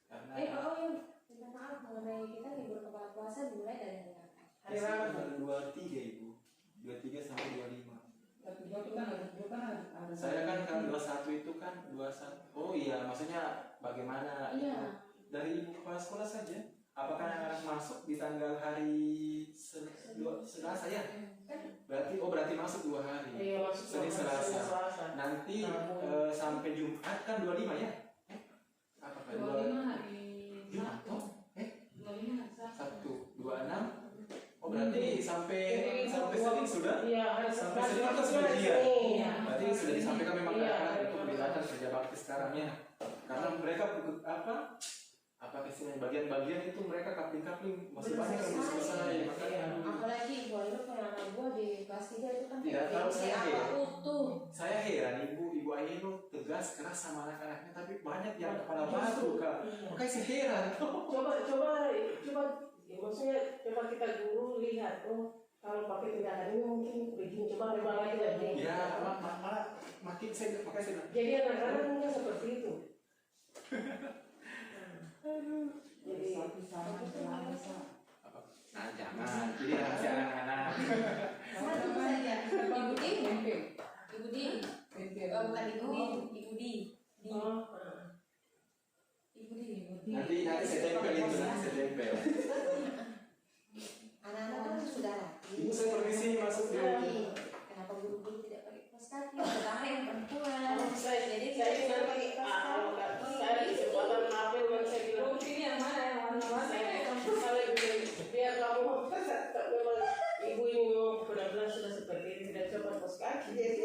Speaker 2: Karena
Speaker 4: Minta maaf mengenai kita libur kepala puasa dimulai dari hari apa?
Speaker 1: Hari Rabu.
Speaker 2: tanggal 23 ibu, 23 sampai 25.
Speaker 5: Ada
Speaker 2: Saya kan 21 itu kan 21. Oh iya, maksudnya bagaimana?
Speaker 4: Iya.
Speaker 2: Dari ibu kepala sekolah saja. Apakah anak-anak masuk di tanggal hari Selasa ya? Berarti masuk 2 hari.
Speaker 1: Iya masuk
Speaker 2: Senin Selasa.
Speaker 1: Selasa.
Speaker 2: Nanti sampai Jumat kan 25 ya? Apakah
Speaker 5: 25 hari
Speaker 2: Jumat toh?
Speaker 5: 25 hari
Speaker 2: Sabtu 26. Oh berarti sampai Senin sudah?
Speaker 1: Iya, hari
Speaker 2: Sampai
Speaker 1: Sabtu.
Speaker 2: Senin kan sudah dia.
Speaker 1: Iya.
Speaker 2: Berarti sudah disampaikan memang
Speaker 1: Iya,
Speaker 2: anak-anak untuk kelihatan kerja bakti sekarang ya. Karena mereka apa istilahnya bagian-bagian itu mereka kapling-kapling masih banyak yang belum selesai. Makanya
Speaker 4: Apalagi ibu Ainur kan anak gua di kelas 3 itu kan
Speaker 2: Tidak tahu saya
Speaker 4: apa
Speaker 2: ya.
Speaker 4: utuh.
Speaker 2: saya heran ibu Ainur tegas keras sama anak-anaknya tapi banyak yang kepala batu kak.
Speaker 1: Iya.
Speaker 2: Makanya saya heran.
Speaker 1: Coba, ya, maksudnya coba kita guru lihat kalau pakai tindakan ini mungkin begini coba memang lagi dan begini.
Speaker 2: Ya malah makin saya makanya saya bilang,
Speaker 1: Jadi anak-anak mungkin seperti itu. Jadi
Speaker 2: nah jangan jadi rahasia anak-anak.
Speaker 4: Satu saja. Ibu Di. Ibu Di. Bukan Ibu Di. Ibu Di. Ibu Di.
Speaker 2: Nanti saya tempel itu nanti saya tempel.
Speaker 4: Anak-anak itu saudara.
Speaker 2: Ibu saya permisi masuk dulu.
Speaker 4: Kenapa guru-guru tidak pakai kaos kaki? Terutama yang perempuan.
Speaker 1: Jadi saya ingin pakai kalau saya di kesempatan maafin kan saya bilang
Speaker 5: ini yang mana yang warna-warna?
Speaker 1: saya biar kamu memang ibu ini memang benar-benar sudah seperti ini tidak coba kos kaki jadi